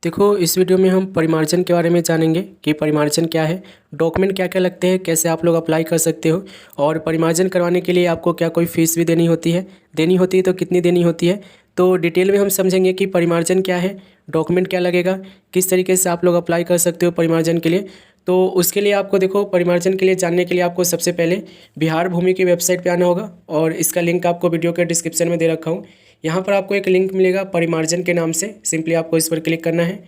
देखो, इस वीडियो में हम परिमार्जन के बारे में जानेंगे कि परिमार्जन क्या है, डॉक्यूमेंट क्या क्या लगते हैं, कैसे आप लोग अप्लाई कर सकते हो और परिमार्जन करवाने के लिए आपको क्या कोई फ़ीस भी देनी होती है तो कितनी देनी होती है। तो डिटेल में हम समझेंगे कि परिमार्जन क्या है, डॉक्यूमेंट क्या लगेगा, किस तरीके से आप लोग अप्लाई कर सकते हो परिमार्जन के लिए। तो उसके लिए आपको देखो, परिमार्जन के लिए जानने के लिए आपको सबसे पहले बिहार भूमि की वेबसाइट पे आना होगा और इसका लिंक आपको वीडियो के डिस्क्रिप्शन में दे रखा हूँ। यहाँ पर आपको एक लिंक मिलेगा परिमार्जन के नाम से, सिंपली आपको इस पर क्लिक करना है।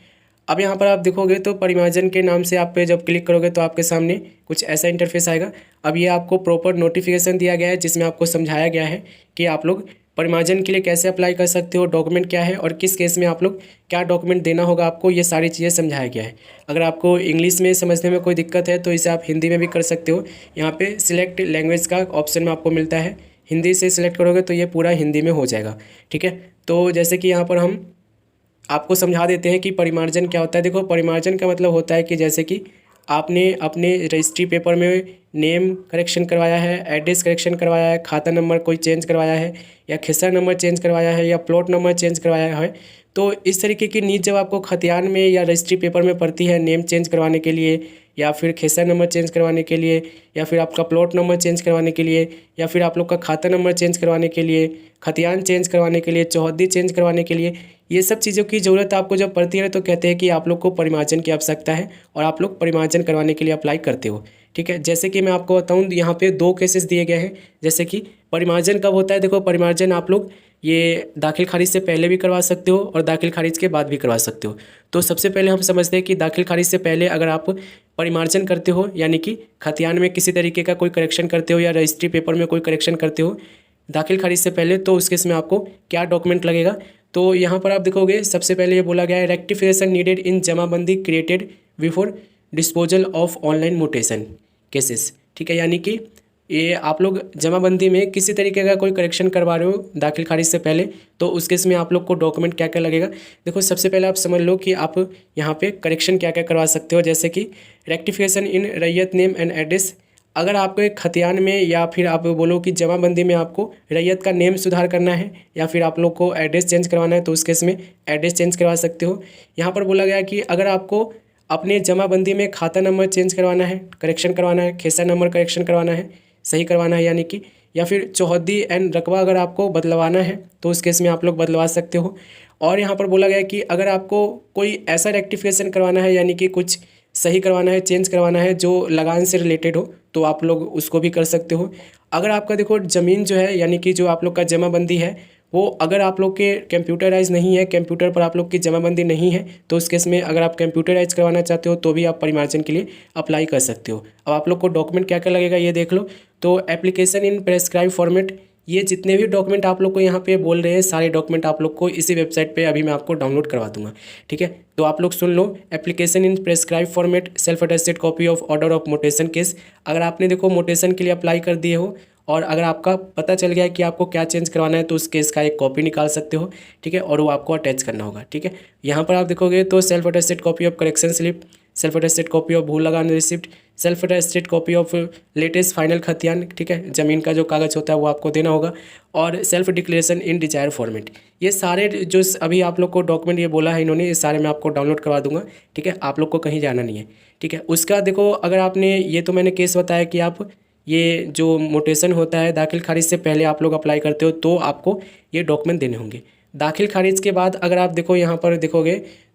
अब यहाँ पर आप देखोगे तो परिमार्जन के नाम से आप पे जब क्लिक करोगे तो आपके सामने कुछ ऐसा इंटरफेस आएगा। अब ये आपको प्रॉपर नोटिफिकेशन दिया गया है जिसमें आपको समझाया गया है कि आप लोग परिमार्जन के लिए कैसे अप्लाई कर सकते हो, डॉक्यूमेंट क्या है और किस केस में आप लोग क्या डॉक्यूमेंट देना होगा आपको, ये सारी चीज़ें समझाया गया है। अगर आपको इंग्लिश में समझने में कोई दिक्कत है तो इसे आप हिंदी में भी कर सकते हो। यहाँ पे सिलेक्ट लैंग्वेज का ऑप्शन में आपको मिलता है, हिंदी से सिलेक्ट करोगे तो ये पूरा हिंदी में हो जाएगा। ठीक है, तो जैसे कि यहाँ पर हम आपको समझा देते हैं कि परिमार्जन क्या होता है। देखो, परिमार्जन का मतलब होता है कि जैसे कि आपने अपने रजिस्ट्री पेपर में नेम करेक्शन करवाया है, एड्रेस करेक्शन करवाया है, खाता नंबर कोई चेंज करवाया है या खेसरा नंबर चेंज करवाया है या प्लॉट नंबर चेंज करवाया है। तो इस तरीके की नीड जब आपको खतियान में या रजिस्ट्री पेपर में पड़ती है, नेम चेंज करवाने के लिए या फिर खेसरा नंबर चेंज करवाने के लिए या फिर आपका प्लॉट नंबर चेंज करवाने के लिए या फिर आप लोग का खाता नंबर चेंज करवाने के लिए, खतियान चेंज करवाने के लिए, चौहद्दी चेंज करवाने के लिए, ये सब चीज़ों की ज़रूरत आपको जब पड़ती है तो कहते हैं कि आप लोग को परिमार्जन की आवश्यकता है और आप लोग परिमार्जन करवाने के लिए अप्लाई करते हो। ठीक है, जैसे कि मैं आपको बताऊं, यहाँ पे दो केसेस दिए गए हैं। जैसे कि परिमार्जन कब होता है, देखो परिमार्जन आप लोग ये दाखिल खारिज से पहले भी करवा सकते हो और दाखिल खारिज के बाद भी करवा सकते हो। तो सबसे पहले हम समझते हैं कि दाखिल खारिज से पहले अगर आप परिमार्जन करते हो, यानी कि खतियान में किसी तरीके का कोई करेक्शन करते हो या रजिस्ट्री पेपर में कोई करेक्शन करते हो दाखिल खारिज से पहले, तो उस केस में आपको क्या डॉक्यूमेंट लगेगा। तो यहाँ पर आप देखोगे सबसे पहले ये बोला गया है, rectification needed in jamabandi created before disposal of online mutation cases. ठीक है, यानी कि ये आप लोग जमाबंदी में किसी तरीके का कोई करेक्शन करवा रहे हो दाखिल खारिज से पहले, तो उस केस में आप लोग को डॉक्यूमेंट क्या क्या लगेगा। देखो, सबसे पहले आप समझ लो कि आप यहाँ पे करेक्शन क्या क्या करवा सकते हो। जैसे कि रेक्टिफिकेशन इन रैयत नेम एंड एड्रेस, अगर आपको एक खतियान में या फिर आप बोलो कि जमाबंदी में आपको रैयत का नेम सुधार करना है या फिर आप लोग को एड्रेस चेंज करवाना है तो उस केस में एड्रेस चेंज करवा सकते हो। यहाँ पर बोला गया कि अगर आपको अपने जमाबंदी में खाता नंबर चेंज करवाना है, करेक्शन करवाना है, खेसरा नंबर करेक्शन करवाना है, सही करवाना है यानी कि, या फिर चौहद्दी एंड रकबा अगर आपको बदलवाना है तो उस केस में आप लोग बदलवा सकते हो। और यहाँ पर बोला गया कि अगर आपको कोई ऐसा रेक्टिफिकेशन करवाना है, यानी कि कुछ सही करवाना है, चेंज करवाना है जो लगान से रिलेटेड हो, तो आप लोग उसको भी कर सकते हो। अगर आपका देखो ज़मीन जो है, यानी कि जो आप लोग का जमाबंदी है, वो अगर आप लोग के कंप्यूटराइज नहीं है, कंप्यूटर पर आप लोग की जमाबंदी नहीं है, तो उस केस में अगर आप कंप्यूटराइज करवाना चाहते हो तो भी आप परिमार्जन के लिए अप्लाई कर सकते हो। अब आप लोग को डॉक्यूमेंट क्या क्या लगेगा ये देख लो। तो एप्लीकेशन इन प्रेस्क्राइब फॉर्मेट, ये जितने भी डॉक्यूमेंट आप लोग को यहाँ पे बोल रहे हैं सारे डॉक्यूमेंट आप लोग को इसी वेबसाइट पे अभी मैं आपको डाउनलोड करवा दूंगा। ठीक है, तो आप लोग सुन लो, application in prescribe format, self attested copy of order of mutation case. अगर आपने देखो मोटेशन के लिए अप्लाई कर दिए हो और अगर आपका पता चल गया है कि आपको क्या चेंज करवाना है तो उस केस का एक कॉपी निकाल सकते हो। ठीक है, और वो आपको अटैच करना होगा। ठीक है, यहाँ पर आप देखोगे तो self attested copy of correction slip, self attested copy of भू लगान receipt, self attested copy of latest final खतियान, ठीक है, ज़मीन का जो कागज़ होता है वो आपको देना होगा, और सेल्फ डिक्लेरेशन इन डिजायर फॉर्मेट। ये सारे जो अभी आप लोग को डॉक्यूमेंट ये बोला है इन्होंने, ये सारे मैं आपको डाउनलोड करवा दूंगा। ठीक है, आप लोग को कहीं जाना नहीं है। ठीक है, उसका देखो, अगर आपने ये तो मैंने केस बताया कि आप ये जो मोटेशन होता है दाखिल खारिज से पहले आप लोग अप्लाई करते हो तो आपको ये डॉक्यूमेंट देने होंगे। दाखिल खारिज के बाद अगर आप देखो यहाँ पर देखोगे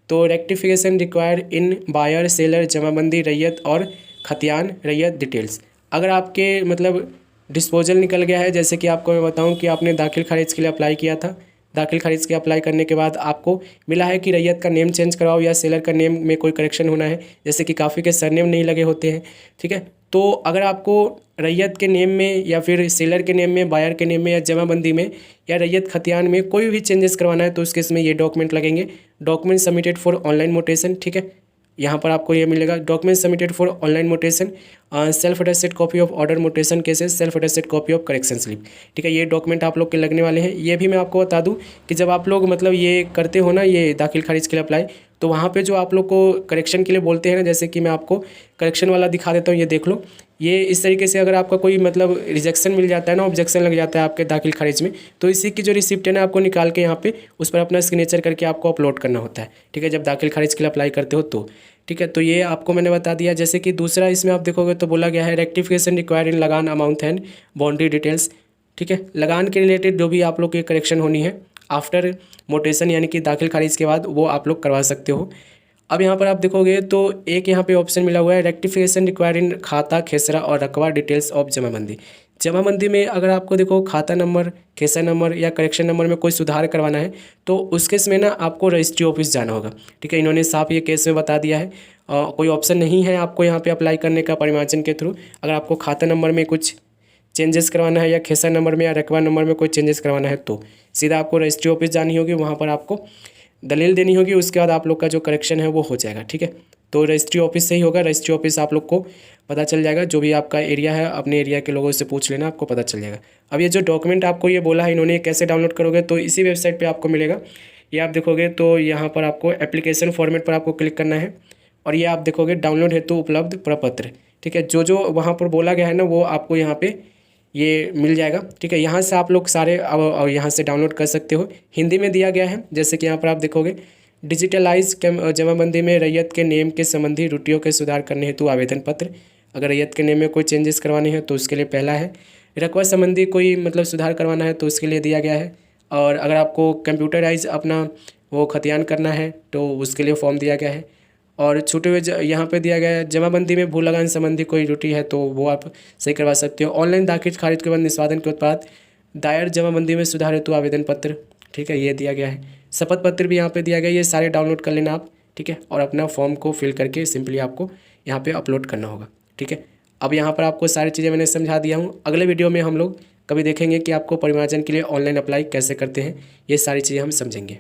तो rectification require in buyer seller जमाबंदी रैयत और खतियान रैयत डिटेल्स। अगर आपके मतलब डिस्पोजल निकल गया है, जैसे कि आपको मैं बताऊं कि आपने दाखिल खारिज के लिए अप्लाई किया था, दाखिल खारिज के अप्लाई करने के बाद आपको मिला है कि रैयत का नेम चेंज कराओ या सेलर का नेम में कोई करेक्शन होना है, जैसे कि काफ़ी के सरनेम नहीं लगे होते हैं। ठीक है, तो अगर आपको रैयत के नेम में या फिर सेलर के नेम में, बायर के नेम में या जमाबंदी में या रैयत खतियान में कोई भी चेंजेस करवाना है तो उस केस में ये डॉक्यूमेंट लगेंगे। Document submitted for online mutation, ठीक है, यहाँ पर आपको ये मिलेगा document submitted for online mutation, self attested copy of order mutation cases, self attested copy of correction slip. ठीक है, ये डॉक्यूमेंट आप लोग के लगने वाले हैं। ये भी मैं आपको बता दूं कि जब आप लोग मतलब ये करते हो ना, ये दाखिल खारिज के लिए अप्लाई, तो वहाँ पे जो आप लोग को करेक्शन के लिए बोलते हैं ना, जैसे कि मैं आपको करेक्शन वाला दिखा देता हूँ, ये देख लो, ये इस तरीके से अगर आपका कोई मतलब रिजेक्शन मिल जाता है ना, ऑब्जेक्शन लग जाता है आपके दाखिल खारिज में, तो इसी की जो रिसिप्ट है ना आपको निकाल के यहाँ पे उस पर अपना सिग्नेचर करके आपको अपलोड करना होता है, ठीक है, जब दाखिल खारिज के लिए अप्लाई करते हो तो, ठीक है। तो ये आपको मैंने बता दिया। जैसे कि दूसरा इसमें आप देखोगे तो बोला गया है रेक्टिफिकेशन रिक्वायर्ड इन लगान अमाउंट एंड बाउंड्री डिटेल्स, ठीक है। लगान के रिलेटेड जो भी आप लोग की करेक्शन होनी है आफ्टर मोटेशन यानी कि दाखिल खारिज के बाद, वो आप लोग करवा सकते हो। अब यहाँ पर आप देखोगे तो एक यहाँ पे ऑप्शन मिला हुआ है रेक्टिफिकेशन रिक्वायर्ड इन खाता खेसरा और रकबा डिटेल्स ऑफ जमाबंदी। जमाबंदी में अगर आपको देखो खाता नंबर, खेसरा नंबर या करेक्शन नंबर में कोई सुधार करवाना है तो उस केस में ना आपको रजिस्ट्री ऑफिस जाना होगा, ठीक है। इन्होंने साफ ये केस में बता दिया है। कोई ऑप्शन नहीं है आपको यहाँ पे अप्लाई करने का परिमार्जन के थ्रू। अगर आपको खाता नंबर में कुछ चेंजेस करवाना है या खेसरा नंबर में या रकबा नंबर में कोई चेंजेस करवाना है तो सीधा आपको रजिस्ट्री ऑफिस जानी होगी, वहाँ पर आपको दलील देनी होगी, उसके बाद आप लोग का जो करेक्शन है वो हो जाएगा, ठीक है। तो रजिस्ट्री ऑफिस से ही होगा। रजिस्ट्री ऑफिस आप लोग को पता चल जाएगा, जो भी आपका एरिया है अपने एरिया के लोगों से पूछ लेना, आपको पता चल जाएगा। अब ये जो डॉक्यूमेंट आपको ये बोला है इन्होंने, कैसे डाउनलोड करोगे, तो इसी वेबसाइट पे आपको मिलेगा। ये आप देखोगे तो यहाँ पर आपको एप्लीकेशन फॉर्मेट पर आपको क्लिक करना है और ये आप देखोगे डाउनलोड हेतु उपलब्ध प्रपत्र, ठीक है। जो जो वहाँ पर बोला गया है ना वो आपको यहाँ पे ये मिल जाएगा, ठीक है। यहाँ से आप लोग सारे अब यहाँ से डाउनलोड कर सकते हो। हिंदी में दिया गया है, जैसे कि यहाँ पर आप देखोगे डिजिटलाइज जमाबंदी में रैयत के नेम के संबंधी त्रुटियों के सुधार करने हेतु आवेदन पत्र। अगर रैयत के नेम में कोई चेंजेस करवाने हैं तो उसके लिए पहला है। रकबा संबंधी कोई मतलब सुधार करवाना है तो उसके लिए दिया गया है। और अगर आपको कंप्यूटराइज अपना वो खतियान करना है तो उसके लिए फॉर्म दिया गया है। और छूटे हुए यहाँ पे दिया गया है जमाबंदी में भू लगान संबंधी कोई त्रुटि है तो वो आप सही करवा सकते हो। ऑनलाइन दाखिल खारिज के बाद निष्पादन के उत्पाद दायर जमाबंदी में सुधार हेतु आवेदन पत्र, ठीक है, ये दिया गया है। शपथ पत्र भी यहाँ पे दिया गया है, ये सारे डाउनलोड कर लेना आप, ठीक है। और अपना फॉर्म को फिल करके सिंपली आपको यहाँ पे अपलोड करना होगा, ठीक है। अब यहाँ पर आपको सारी चीज़ें मैंने समझा दिया हूँ। अगले वीडियो में हम लोग कभी देखेंगे कि आपको परिमार्जन के लिए ऑनलाइन अप्लाई कैसे करते हैं, ये सारी चीज़ें हम समझेंगे।